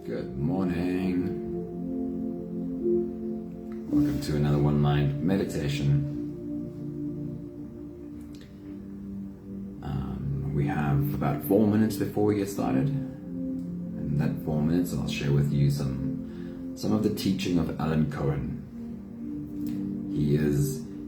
Good morning. Welcome to another One Mind meditation. We have about 4 minutes before we get started. In that 4 minutes, I'll share with you some of the teaching of Alan Cohen.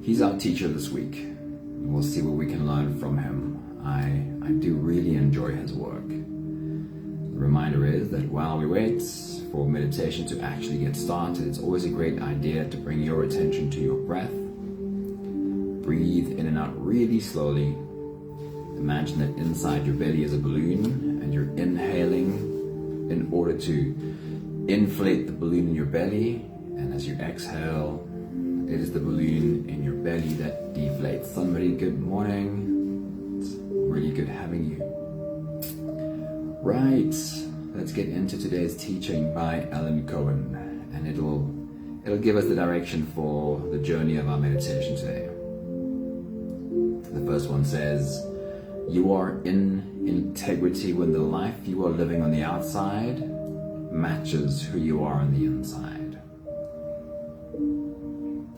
He's our teacher this week. We'll see what we can learn from him. I do really enjoy his work. The reminder is that while we wait for meditation to actually get started, it's always a great idea to bring your attention to your breath. Breathe in and out really slowly. Imagine that inside your belly is a balloon and you're inhaling in order to inflate the balloon in your belly, and as you exhale, it is the balloon in your belly that deflates. Somebody, good morning. It's really good having you. Right, let's get into today's teaching by Alan Cohen, and it'll give us the direction for the journey of our meditation today. The first one says, you are in integrity when the life you are living on the outside matches who you are on the inside.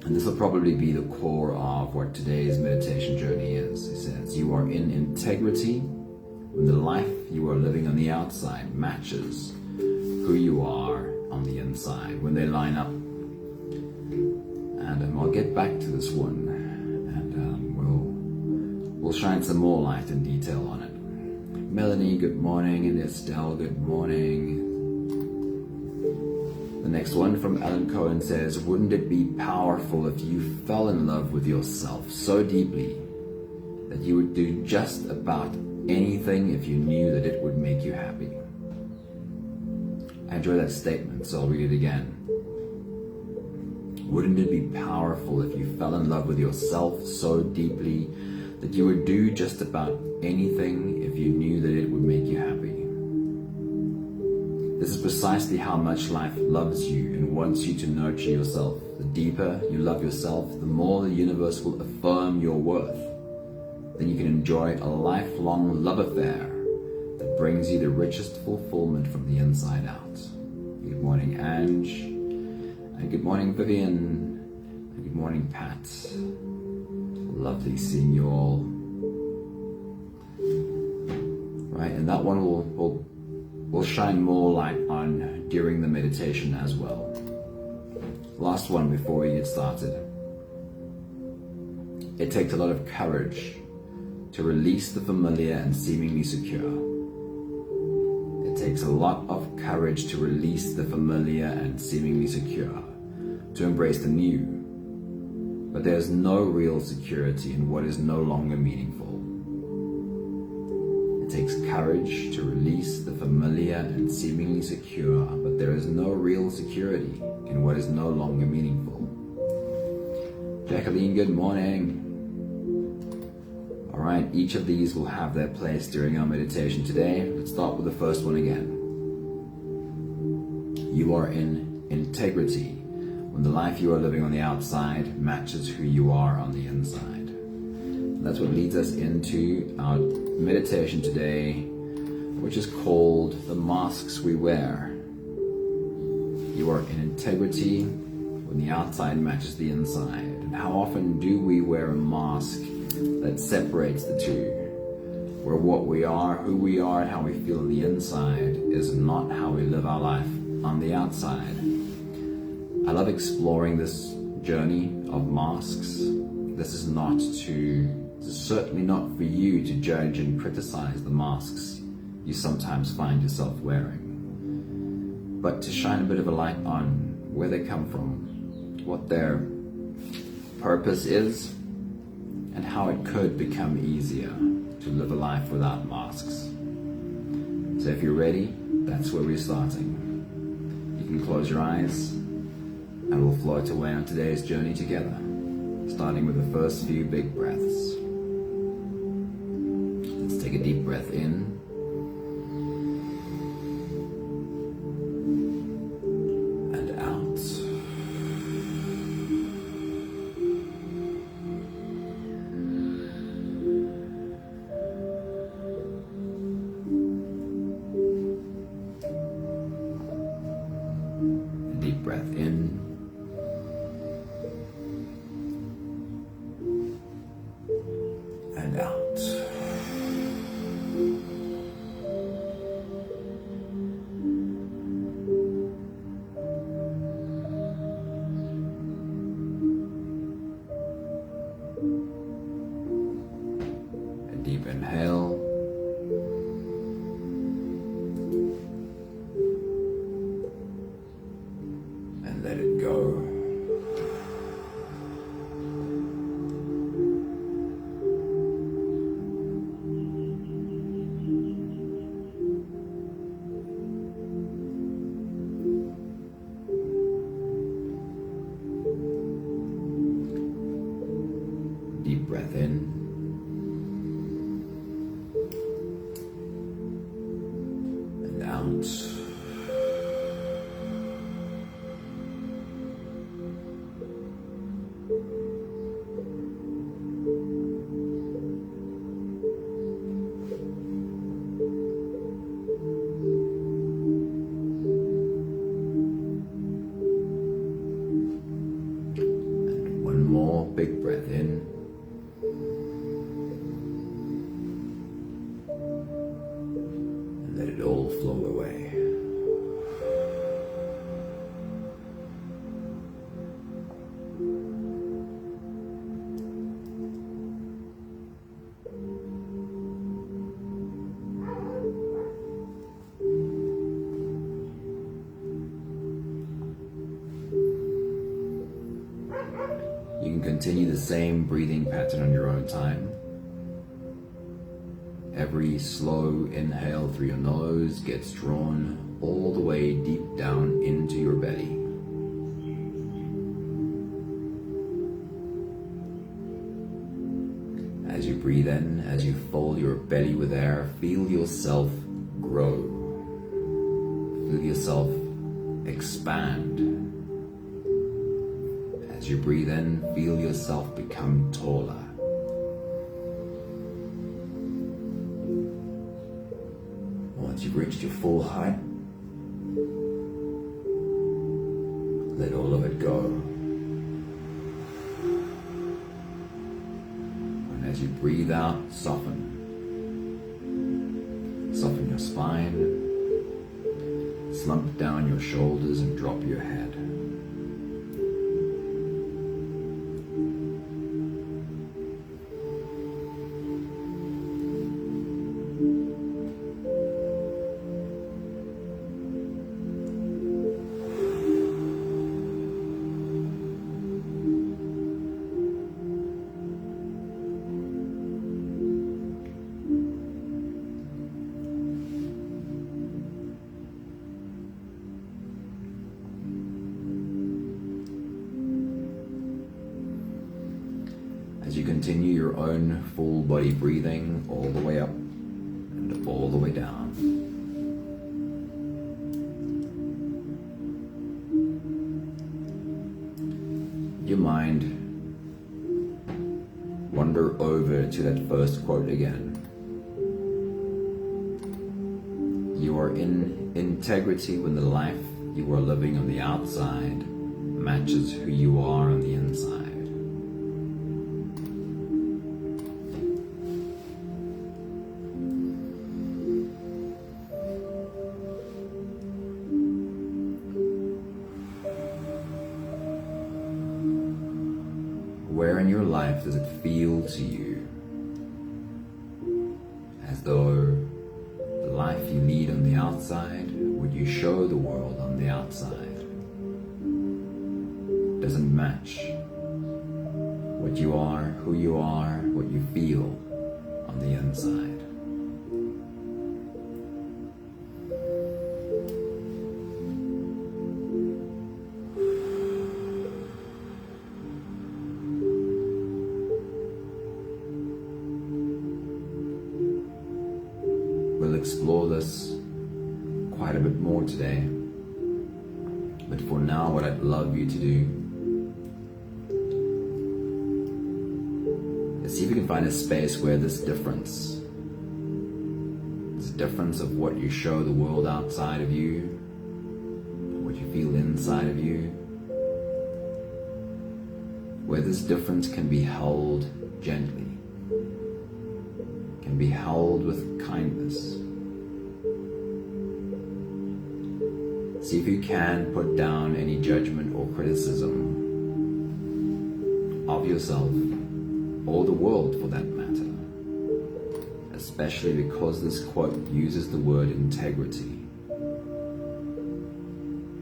And this will probably be the core of what today's meditation journey is. It says, you are in integrity when the life you are living on the outside matches who you are on the inside, when they line up. And I'll get back to this one, and we'll shine some more light and detail on it. Melanie, good morning, and Estelle, good morning. The next one from Alan Cohen says, wouldn't it be powerful if you fell in love with yourself so deeply that you would do just about anything if you knew that it would make you happy? I enjoy that statement, so I'll read it again. Wouldn't it be powerful if you fell in love with yourself so deeply that you would do just about anything if you knew that it would make you happy? This is precisely how much life loves you and wants you to nurture yourself. The deeper you love yourself, the more the universe will affirm your worth. Then you can enjoy a lifelong love affair that brings you the richest fulfillment from the inside out. Good morning, Ange. And good morning, Vivian. And good morning, Pat. Lovely seeing you all. Right, and that one we'll shine more light on during the meditation as well. Last one before we get started. It takes a lot of courage to release the familiar and seemingly secure. It takes a lot of courage to release the familiar and seemingly secure, to embrace the new. But there's no real security in what is no longer meaningful. It takes courage to release the familiar and seemingly secure, but there is no real security in what is no longer meaningful. Jacqueline, good morning. All right, each of these will have their place during our meditation today. Let's start with the first one again. You are in integrity when the life you are living on the outside matches who you are on the inside. That's what leads us into our meditation today, which is called the masks we wear. You are in integrity when the outside matches the inside. And how often do we wear a mask that separates the two, where what we are, who we are, and how we feel on the inside is not how we live our life on the outside? I love exploring this journey of masks. This is certainly not for you to judge and criticize the masks you sometimes find yourself wearing, but to shine a bit of a light on where they come from, what their purpose is, and how it could become easier to live a life without masks. So if you're ready, that's where we're starting. You can close your eyes and we'll float away on today's journey together, starting with the first few big breaths. Let's take a deep breath in. And out. breath in. And out. A deep inhale. And let it go. Deep breath in. And out. And one more big breath in. Let it all flow away. You can continue the same breathing pattern on your own time. Every slow inhale through your nose gets drawn all the way deep down into your belly. As you breathe in, as you fill your belly with air, feel yourself grow. Feel yourself expand. As you breathe in, feel yourself become taller. Once you've reached your full height, let all of it go. And as you breathe out, soften. Soften your spine. Slump down your shoulders and drop your head. As you continue your own full body breathing all the way up and all the way down. Your mind wander over to that first quote again. You are in integrity when the life you are living on the outside matches who you are on the inside. Where in your life does it feel to you as though the life you lead on the outside, what you show the world on the outside, doesn't match what you are, who you are, what you feel on the inside? We'll explore this quite a bit more today, but for now what I'd love you to do is see if you can find a space where this difference of what you show the world outside of you, what you feel inside, inside of you, where this difference can be held gently, can be held with kindness. See if you can put down any judgment or criticism of yourself or the world for that matter, especially because this quote uses the word integrity.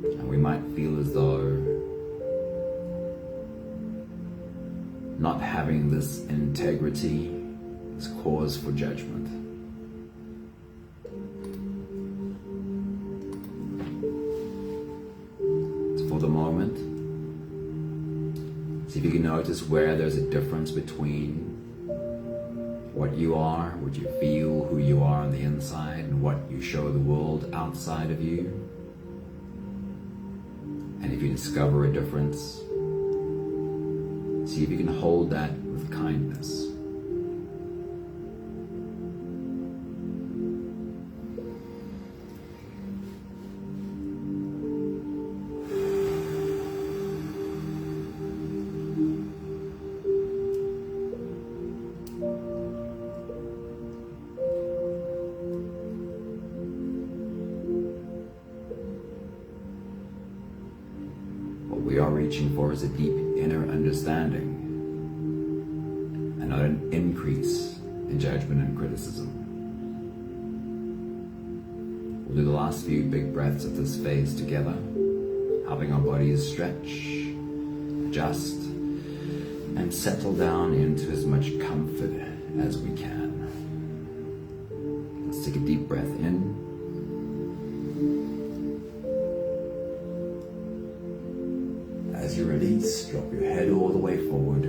And we might feel as though not having this integrity is cause for judgment. For the moment, see if you can notice where there's a difference between what you are, what you feel, who you are on the inside, and what you show the world outside of you. And if you discover a difference, see if you can hold that with kindness. What we are reaching for is a deep inner understanding, and not an increase in judgment and criticism. We'll do the last few big breaths of this phase together, helping our bodies stretch, adjust, and settle down into as much comfort as we can. Let's take a deep breath in. As you release, drop your head all the way forward.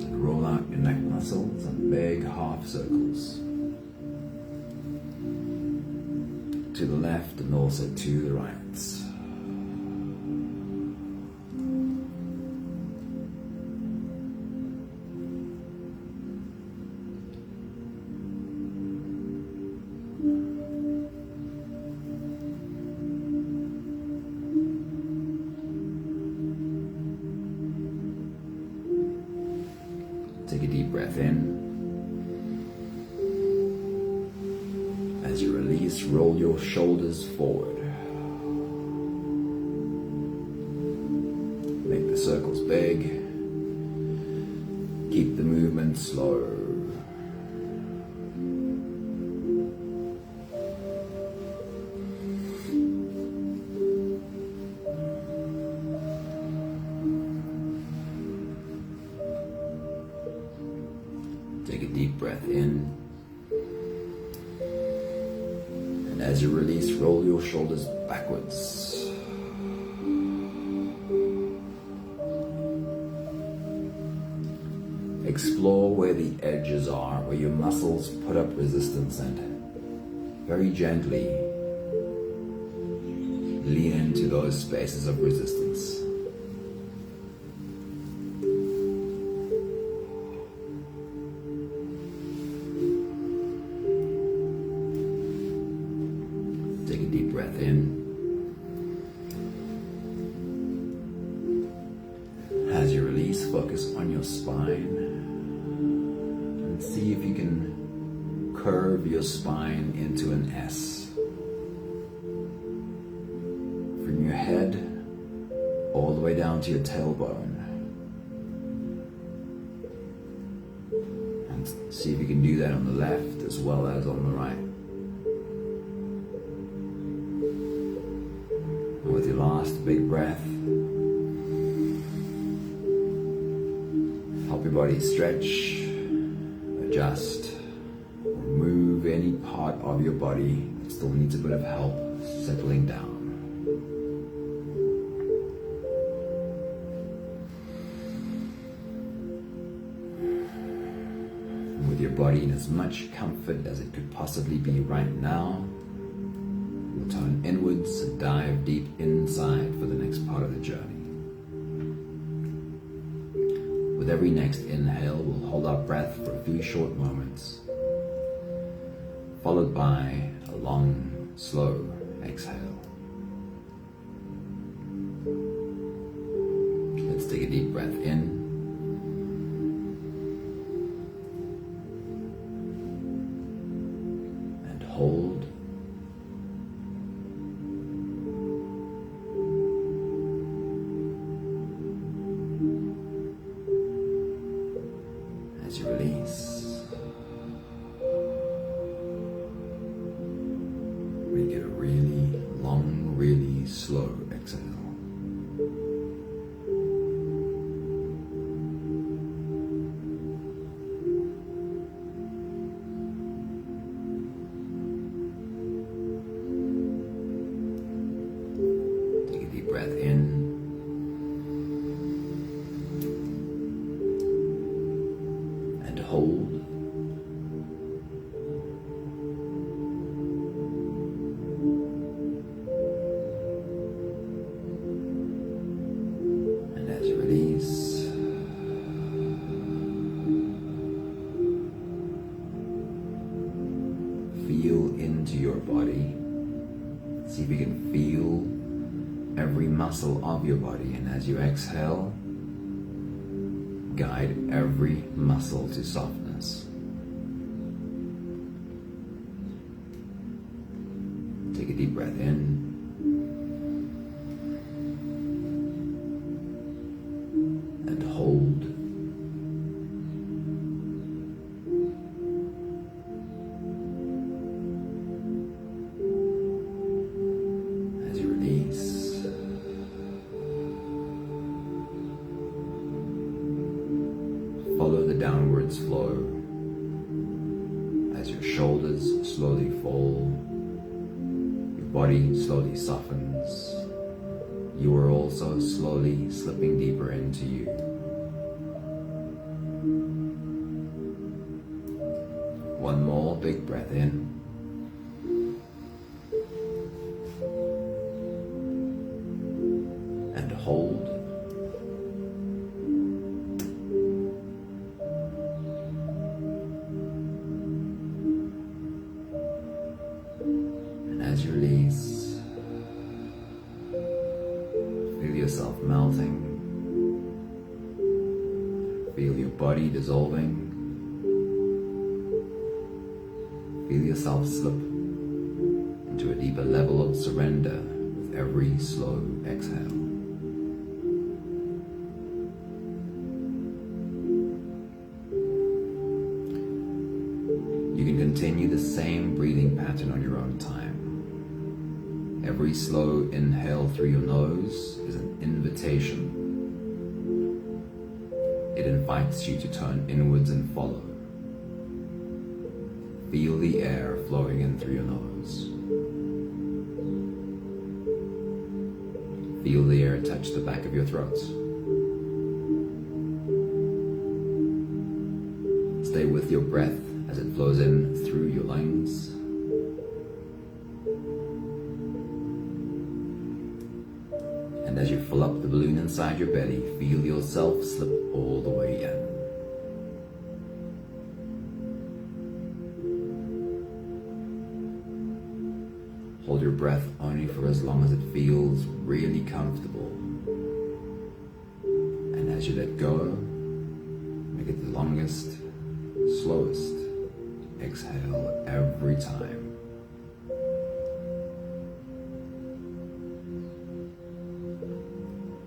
And roll out your neck muscles in big half circles. To the left and also to the right. Take a deep breath in. As you release, roll your shoulders forward. Make the circles big. Keep the movement slow. Take a deep breath in. And as you release, roll your shoulders backwards. Explore where the edges are, where your muscles put up resistance, and very gently lean into those spaces of resistance. Take a deep breath in. As you release, focus on your spine and see if you can curve your spine into an S. From your head all the way down to your tailbone. And see if you can do that on the left as well as on the right. With your last big breath, help your body stretch, adjust, remove any part of your body that still needs a bit of help settling down. And with your body in as much comfort as it could possibly be right now, we'll turn inwards and dive deep inside for the next part of the journey. With every next inhale, we'll hold our breath for a few short moments, followed by a long slow exhale. Let's take a deep breath in. And hold. As you release, we get a really long, really slow exhale. Take a deep breath in. Hold. And as you release, feel into your body. See if you can feel every muscle of your body, and as you exhale, guide every muscle to softness. Take a deep breath in. And hold. As you release, follow the downwards flow as your shoulders slowly fall, your body slowly softens. You are also slowly slipping deeper into you. One more big breath in. And hold. As you release, feel yourself melting, feel your body dissolving, feel yourself slip into a deeper level of surrender with every slow exhale. You can continue the same breathing pattern on your own time. Every slow inhale through your nose is an invitation. It invites you to turn inwards and follow. Feel the air flowing in through your nose. Feel the air touch the back of your throat. Stay with your breath as it flows in through your lungs. And as you fill up the balloon inside your belly, feel yourself slip all the way in. Hold your breath only for as long as it feels really comfortable. And as you let go, make it the longest, slowest exhale every time.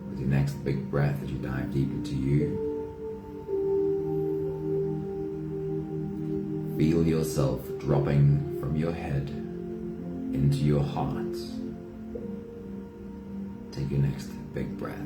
With your next big breath as you dive deep into you, feel yourself dropping from your head into your heart. Take your next big breath.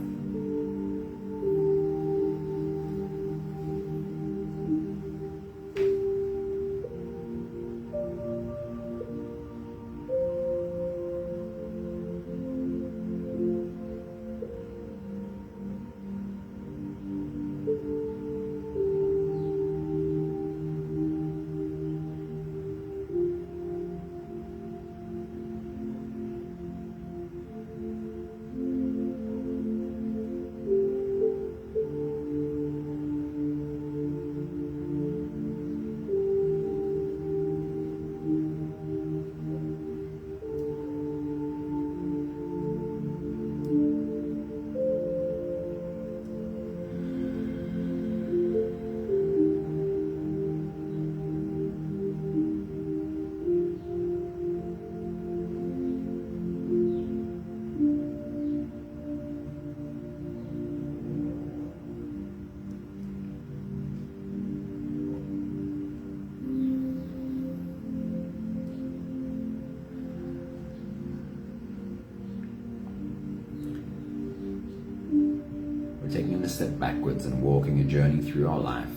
step backwards and walking a journey through our life,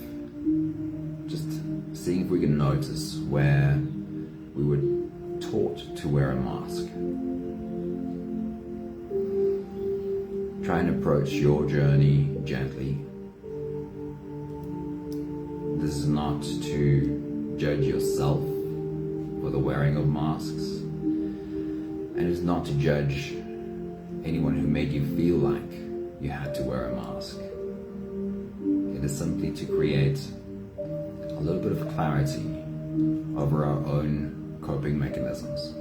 just seeing if we can notice where we were taught to wear a mask. Try and approach your journey gently. This is not to judge yourself for the wearing of masks, and it's not to judge anyone who made you feel like you had to wear a mask. It is simply to create a little bit of clarity over our own coping mechanisms.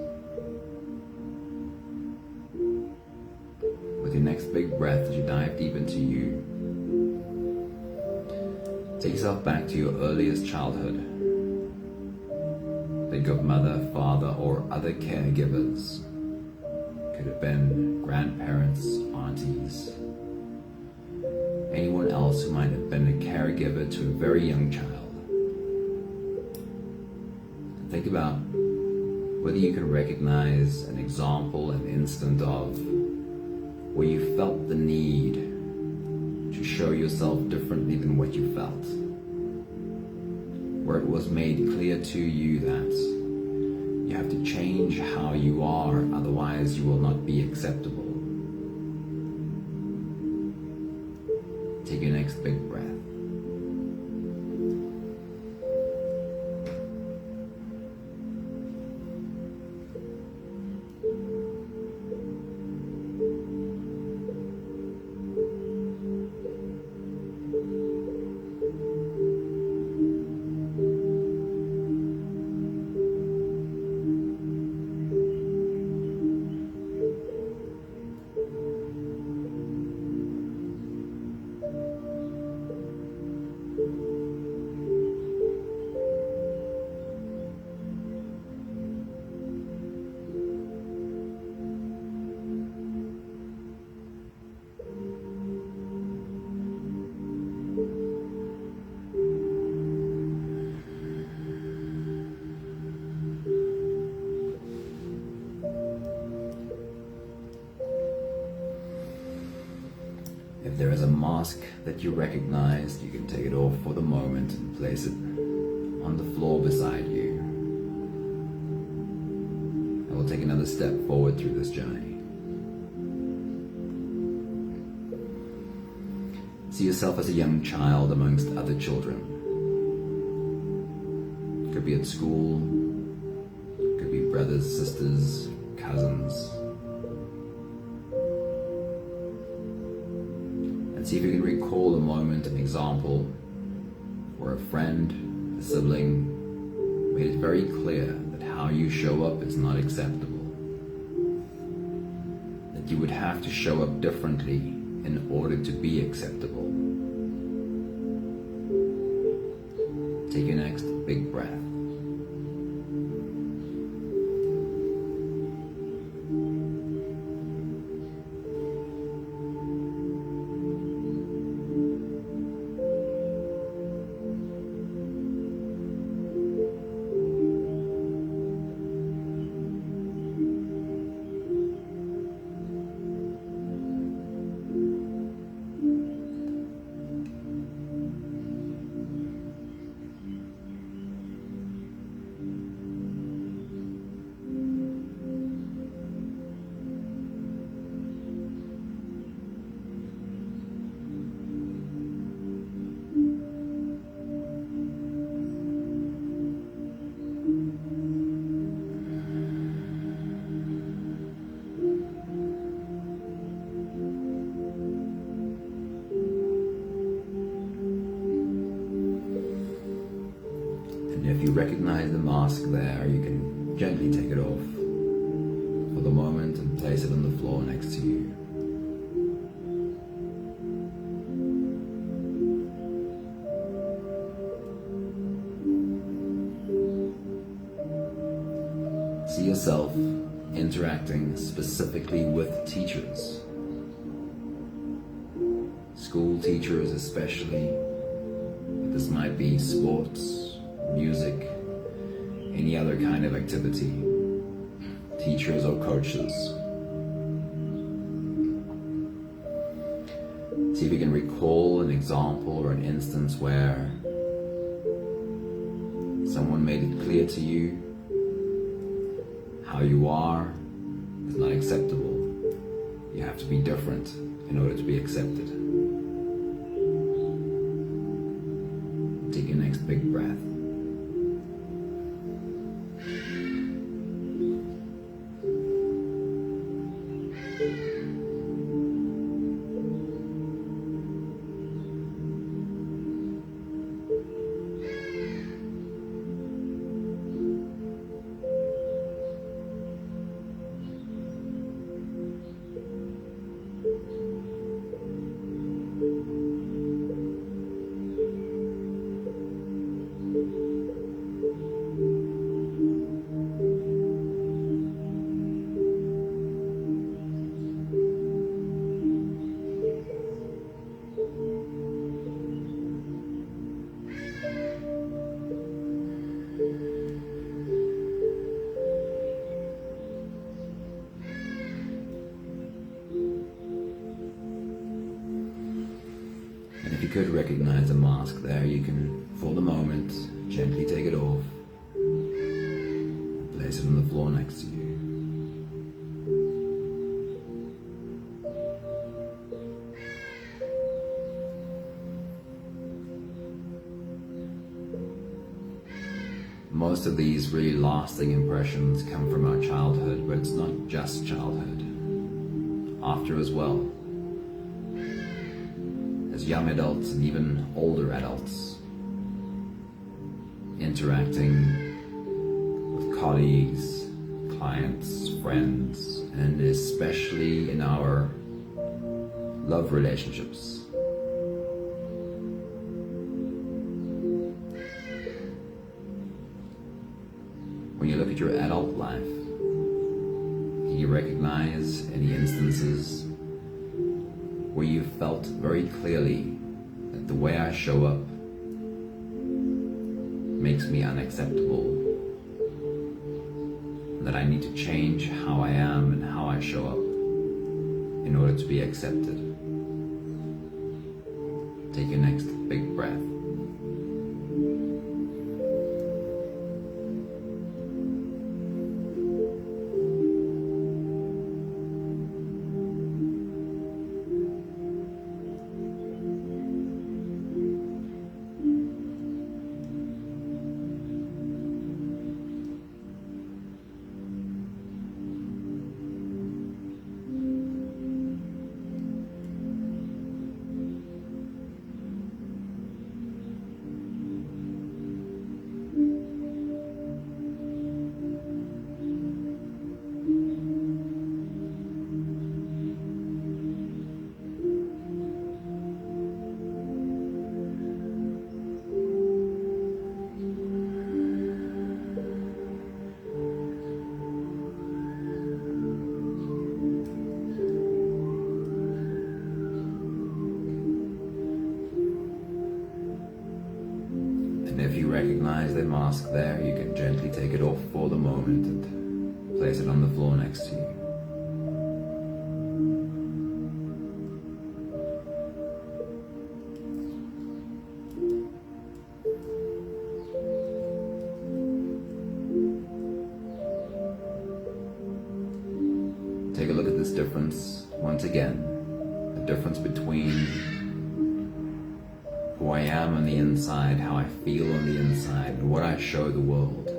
With your next big breath, as you dive deep into you, take yourself back to your earliest childhood. Think of mother, father, or other caregivers. Could have been grandparents, aunties, anyone else who might have been a caregiver to a very young child. And think about whether you can recognize an example, an instant of where you felt the need to show yourself differently than what you felt, where it was made clear to you that you have to change how you are, otherwise you will not be acceptable. Take your next big breath. If there is a mask that you recognize, you can take it off for the moment and place it on the floor beside you. And we'll take another step forward through this journey. See yourself as a young child amongst other children. Could be at school, could be brothers, sisters, cousins. See if you can recall a moment, an example, where a friend, a sibling, made it very clear that how you show up is not acceptable. That you would have to show up differently in order to be acceptable. Take your next big breath. If you recognize the mask there, you can gently take it off for the moment and place it on the floor next to you. See yourself interacting specifically with teachers, school teachers especially. This might be sports, music, any other kind of activity, teachers or coaches. See if you can recall an example or an instance where someone made it clear to you how you are is not acceptable. You have to be different in order to be accepted. Take your next big breath. And if you could recognize the mask there, you can, for the moment, gently take it off and place it on the floor next to you. Most of these really lasting impressions come from our childhood, but it's not just childhood. After as well. As young adults and even older adults, interacting with colleagues, clients, friends, and especially in our love relationships. When you look at your adult life, can you recognize any instances where you felt very clearly that the way I show up makes me unacceptable, and that I need to change how I am and how I show up in order to be accepted? Take your next big breath. And if you recognize the mask there, you can gently take it off for the moment and place it on the floor next to you. Take a look at this difference once again, the difference between who I am on the inside, how I feel on the inside, and what I show the world.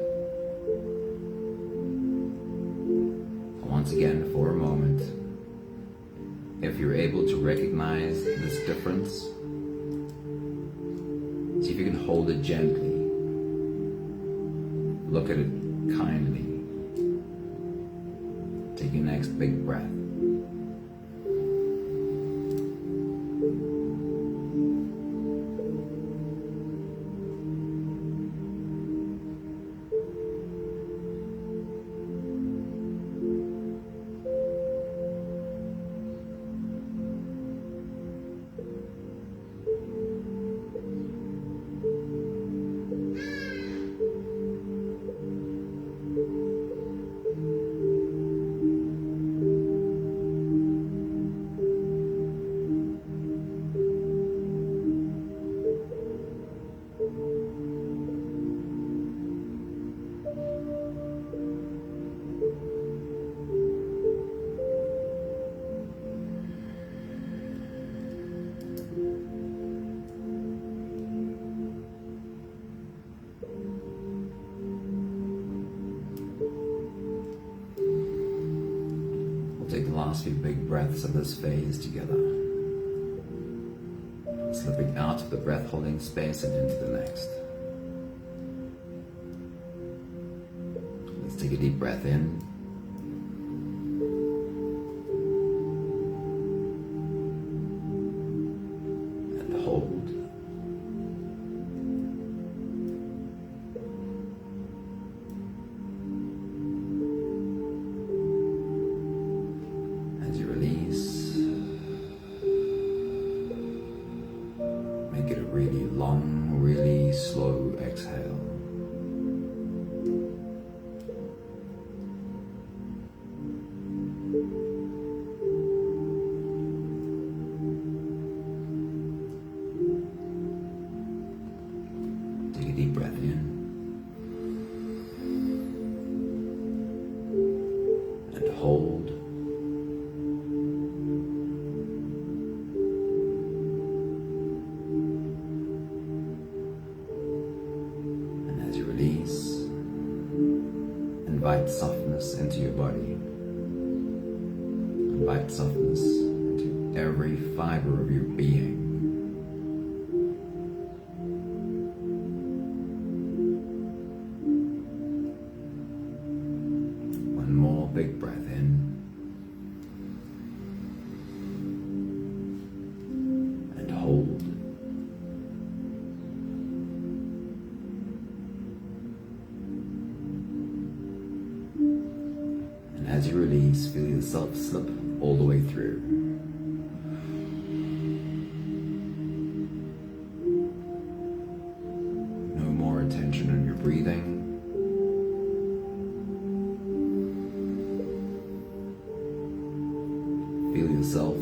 Once again, for a moment, if you're able to recognize this difference, see if you can hold it gently, look at it kindly. Take your next big breath. We'll take the last few big breaths of this phase together, slipping out of the breath holding space and into the next. Let's take a deep breath in. And hold. As you release, make it a really long, really slow exhale. Take a deep breath in and hold. And as you release, invite softness into your body. Invite softness into every fiber of your being. One more big breath in. And hold. And as you release, feel yourself slip all the way through. No more attention on your breathing. Feel yourself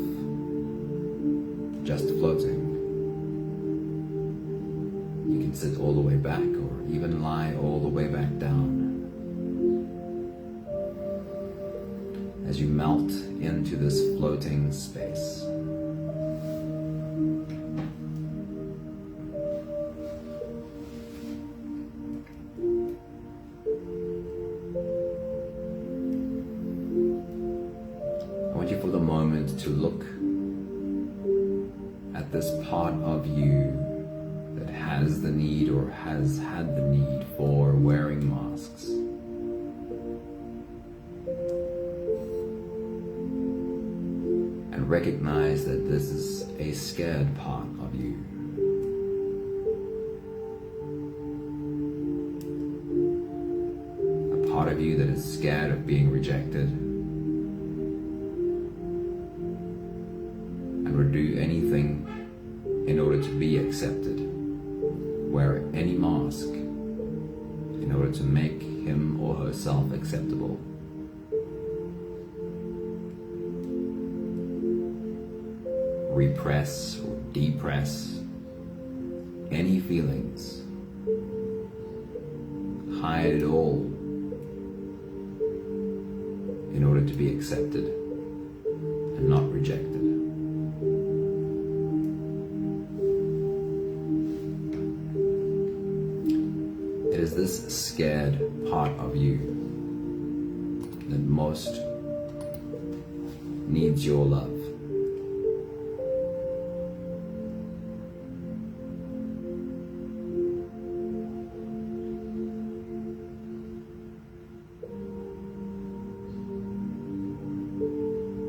just floating. You can sit all the way back or even lie all the way back down. As you melt into this floating space. I want you for the moment to look at this part of you that has the need or has had the need for wearing masks. And recognize that this is a scared part of you. A part of you that is scared of being rejected and would do anything in order to be accepted, wear any mask in order to make him or herself acceptable. Repress or depress any feelings, hide it all in order to be accepted and not rejected. It is this scared part of you that most needs your love.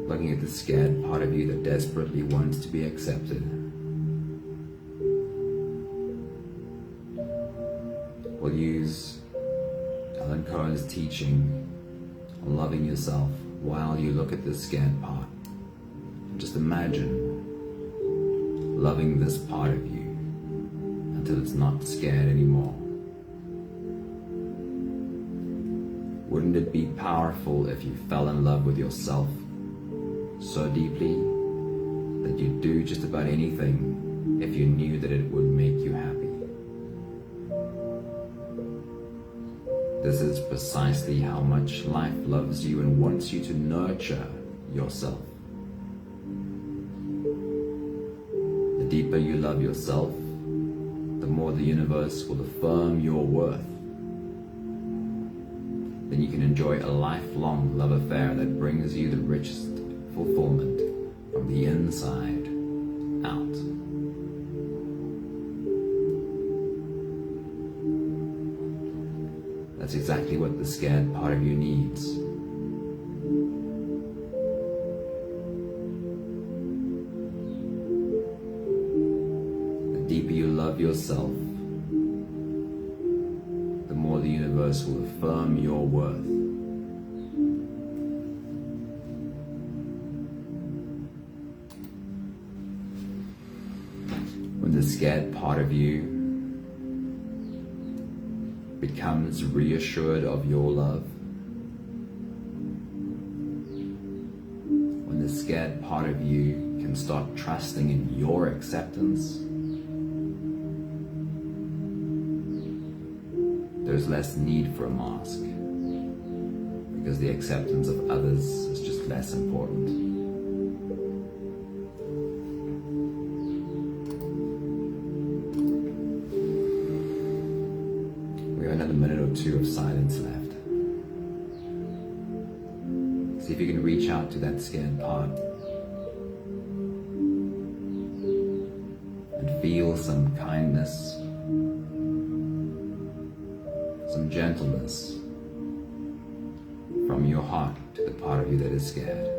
Looking at the scared part of you that desperately wants to be accepted. We'll use Alan Cohen's teaching on loving yourself while you look at this scared part. Just imagine loving this part of you until it's not scared anymore. Wouldn't it be powerful if you fell in love with yourself so deeply that you'd do just about anything if you knew that it would make you happy? This is precisely how much life loves you and wants you to nurture yourself. The deeper you love yourself, the more the universe will affirm your worth. then you can enjoy a lifelong love affair that brings you the richest fulfillment from the inside out. That's exactly what the scared part of you needs. The deeper you love yourself, the more the universe will affirm your worth. When the scared part of you becomes reassured of your love, when the scared part of you can start trusting in your acceptance, there's less need for a mask, because the acceptance of others is just less important. Another minute or two of silence left. See if you can reach out to that scared part and feel some kindness, some gentleness from your heart to the part of you that is scared.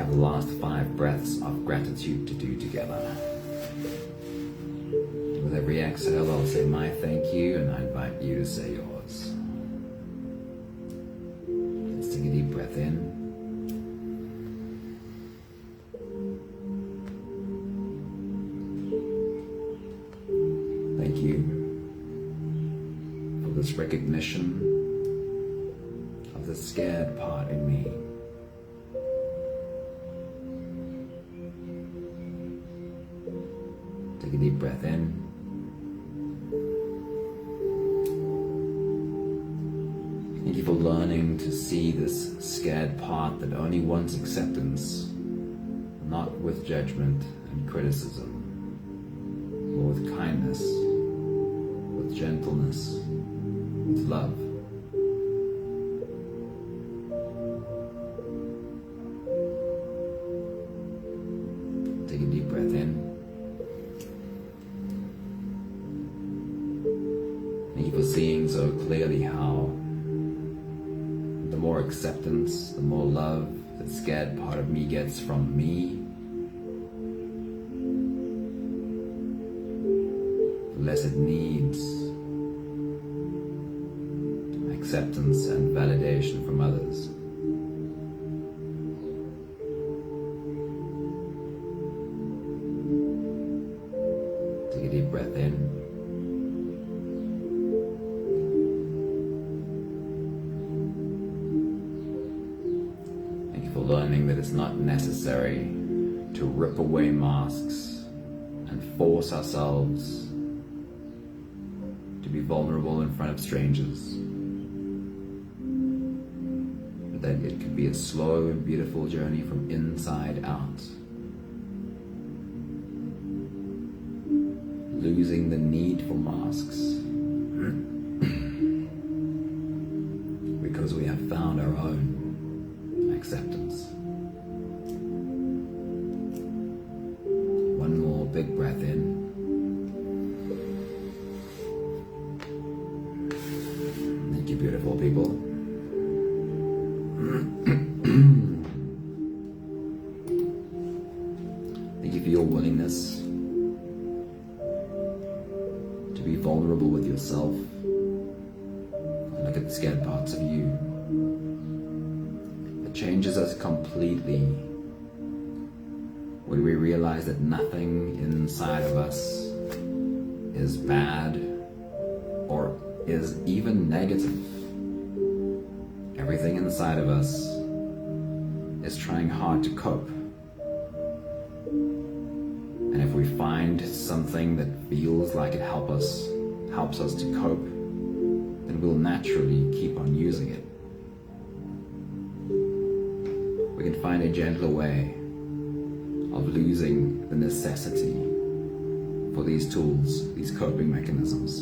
The last 5 breaths of gratitude to do together. With every exhale, I'll say my thank you, and I invite you to say yours. Let's take a deep breath in. Thank you for this recognition of the scared part in me. Take a deep breath in. Thank you for learning to see this scared part that only wants acceptance, not with judgment and criticism, but with kindness, with gentleness, with love. Take a deep breath in. Thank you for seeing so clearly how the more acceptance, the more love that scared part of me gets from me, the less it needs acceptance and validation from others. Take a deep breath in. Learning that it's not necessary to rip away masks and force ourselves to be vulnerable in front of strangers, but that it could be a slow and beautiful journey from inside out, losing the need for masks because we have found our own. big breath in. Thank you, beautiful people. Thank you for your willingness to be vulnerable with yourself and look at the scared parts of you. It changes us completely when we realize that nothing inside of us is bad or is even negative. Everything inside of us is trying hard to cope. And if we find something that feels like it helps us to cope, then we'll naturally keep on using it. We can find a gentler way of losing the necessity for these tools, these coping mechanisms.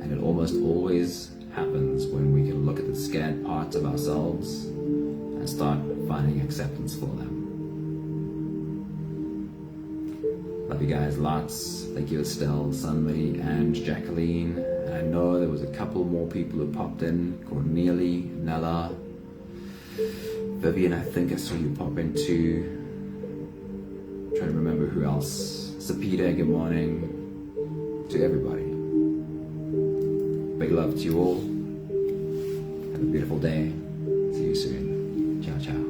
And it almost always happens when we can look at the scared parts of ourselves and start finding acceptance for them. Love you guys lots. Thank you, Estelle, Sunmi, and Jacqueline. And I know there was a couple more people who popped in. Cornelie, Nella, Vivian, I think I saw you pop in too. Trying to remember who else. Sapita, good morning. To everybody. Big love to you all. Have a beautiful day. See you soon. Ciao, ciao.